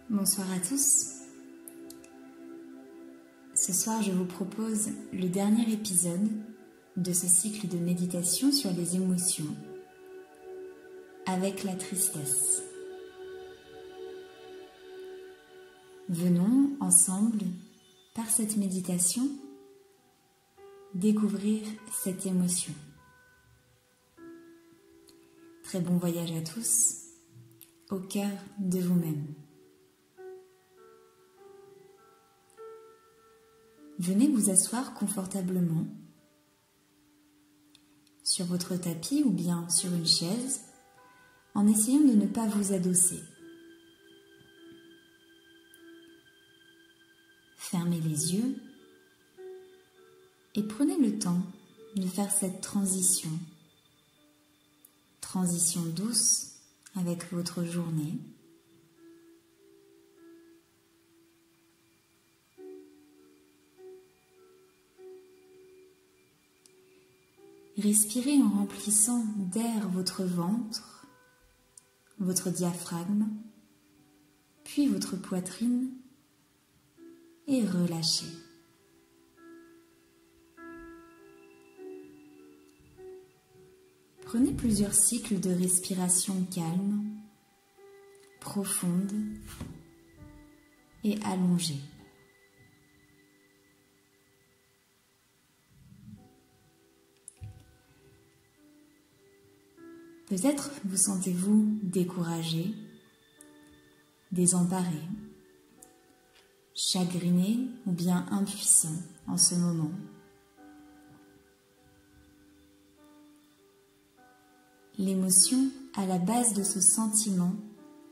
Bonsoir à tous. Ce soir, je vous propose le dernier épisode de ce cycle de méditation sur les émotions avec la tristesse. Venons ensemble, par cette méditation, découvrir cette émotion. Très bon voyage à tous, au cœur de vous-même. Venez vous asseoir confortablement sur votre tapis ou bien sur une chaise en essayant de ne pas vous adosser. Fermez les yeux et prenez le temps de faire cette transition douce avec votre journée. Respirez en remplissant d'air votre ventre, votre diaphragme, puis votre poitrine et relâchez. Prenez plusieurs cycles de respiration calme, profonde et allongée. Peut-être vous sentez-vous découragé, désemparé, chagriné ou bien impuissant en ce moment. L'émotion à la base de ce sentiment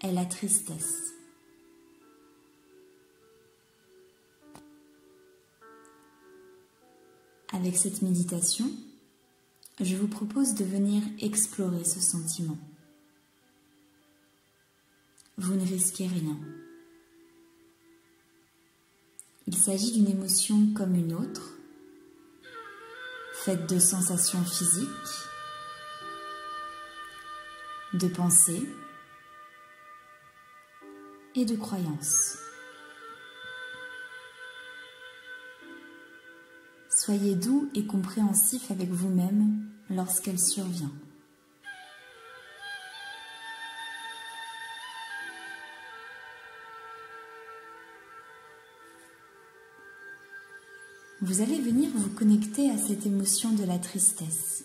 est la tristesse. Avec cette méditation, je vous propose de venir explorer ce sentiment. Vous ne risquez rien. Il s'agit d'une émotion comme une autre, faite de sensations physiques, de pensées et de croyances. Soyez doux et compréhensif avec vous-même lorsqu'elle survient. Vous allez venir vous connecter à cette émotion de la tristesse.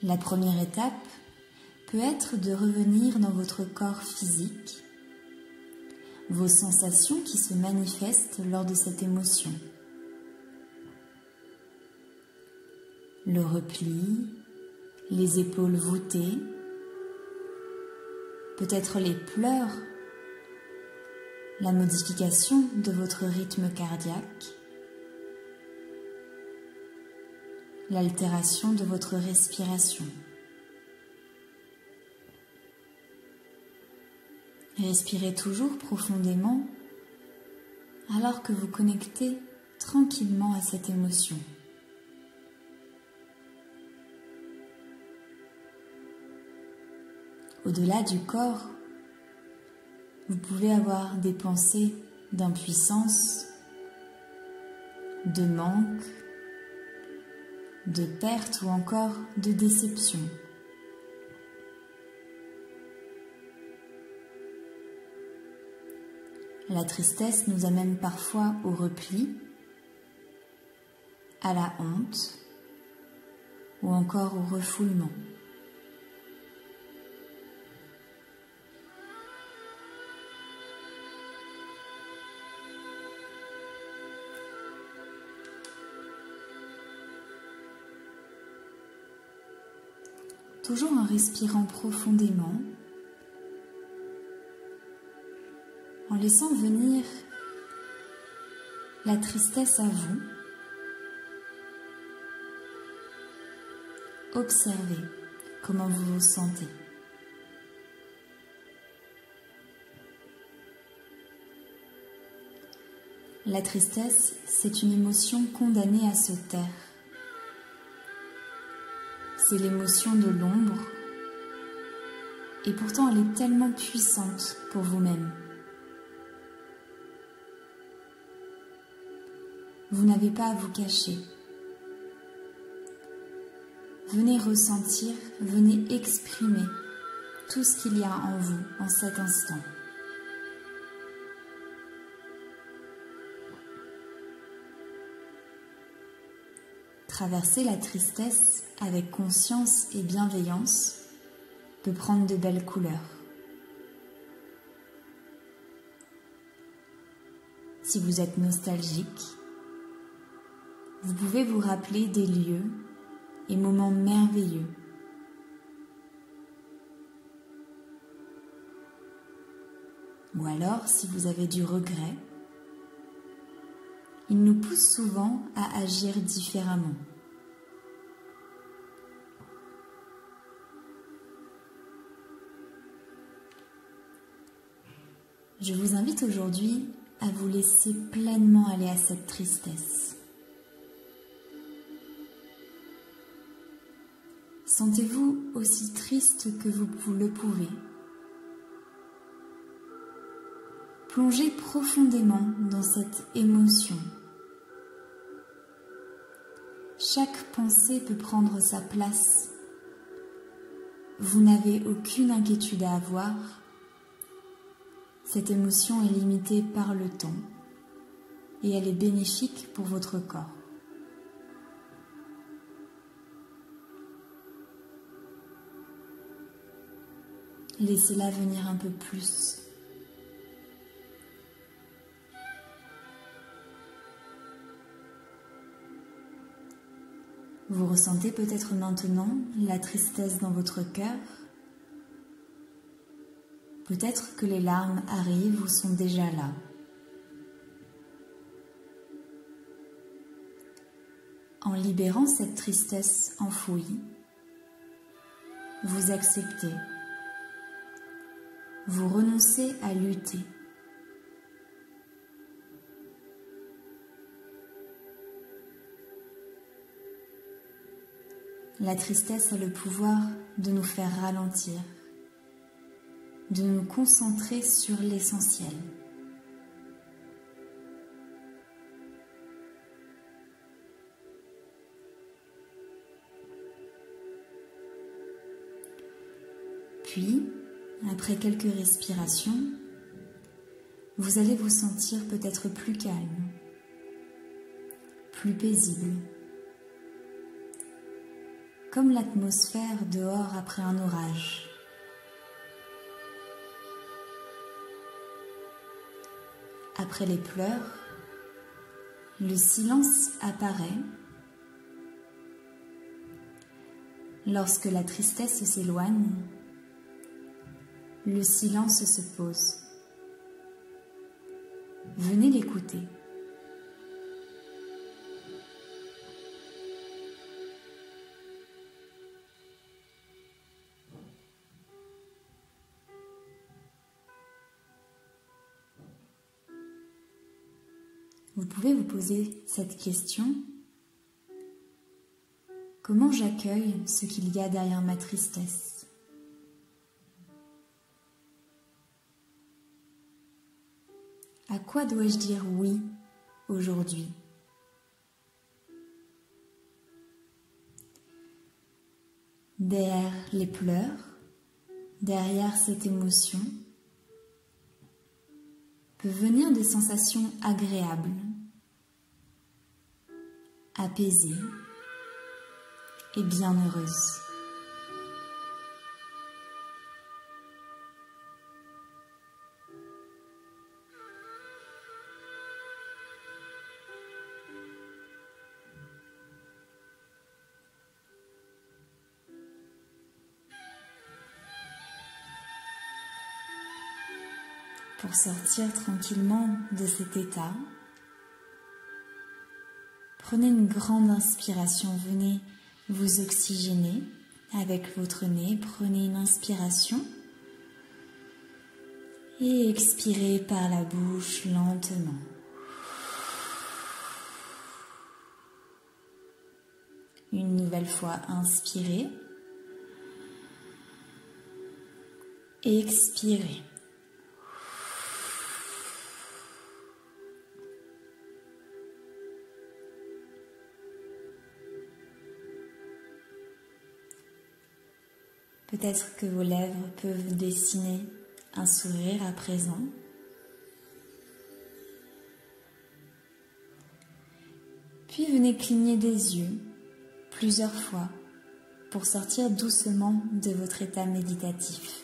La première étape peut être de revenir dans votre corps physique, vos sensations qui se manifestent lors de cette émotion. Le repli, les épaules voûtées, peut-être les pleurs, la modification de votre rythme cardiaque, l'altération de votre respiration. Respirez toujours profondément alors que vous connectez tranquillement à cette émotion. Au-delà du corps, vous pouvez avoir des pensées d'impuissance, de manque, de perte ou encore de déception. La tristesse nous amène parfois au repli, à la honte ou encore au refoulement. Toujours en respirant profondément, en laissant venir la tristesse à vous, observez comment vous vous sentez. La tristesse, c'est une émotion condamnée à se taire. C'est l'émotion de l'ombre, et pourtant elle est tellement puissante pour vous-même. Vous n'avez pas à vous cacher. Venez ressentir, venez exprimer tout ce qu'il y a en vous en cet instant. Traverser la tristesse avec conscience et bienveillance peut prendre de belles couleurs. Si vous êtes nostalgique, vous pouvez vous rappeler des lieux et moments merveilleux. Ou alors, si vous avez du regret, il nous pousse souvent à agir différemment. Je vous invite aujourd'hui à vous laisser pleinement aller à cette tristesse. Sentez-vous aussi triste que vous le pouvez. Plongez profondément dans cette émotion. Chaque pensée peut prendre sa place. Vous n'avez aucune inquiétude à avoir. Cette émotion est limitée par le temps et elle est bénéfique pour votre corps. Laissez-la venir un peu plus. Vous ressentez peut-être maintenant la tristesse dans votre cœur. Peut-être que les larmes arrivent ou sont déjà là. En libérant cette tristesse enfouie, vous acceptez. Vous renoncez à lutter. La tristesse a le pouvoir de nous faire ralentir, de nous concentrer sur l'essentiel. Puis, après quelques respirations, vous allez vous sentir peut-être plus calme, plus paisible, comme l'atmosphère dehors après un orage. Après les pleurs, le silence apparaît. Lorsque la tristesse s'éloigne, le silence se pose. Venez l'écouter. Vous pouvez vous poser cette question: comment j'accueille ce qu'il y a derrière ma tristesse? À quoi dois-je dire oui aujourd'hui? Derrière les pleurs, derrière cette émotion, peuvent venir des sensations agréables, apaisées et bienheureuses. Pour sortir tranquillement de cet état, prenez une grande inspiration, venez vous oxygéner avec votre nez, prenez une inspiration et expirez par la bouche lentement. Une nouvelle fois, inspirez. Expirez. Peut-être que vos lèvres peuvent dessiner un sourire à présent. Puis venez cligner des yeux plusieurs fois pour sortir doucement de votre état méditatif.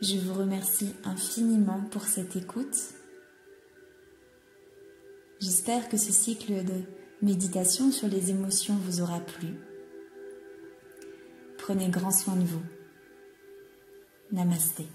Je vous remercie infiniment pour cette écoute. J'espère que ce cycle de méditation sur les émotions vous aura plu. Prenez grand soin de vous. Namasté.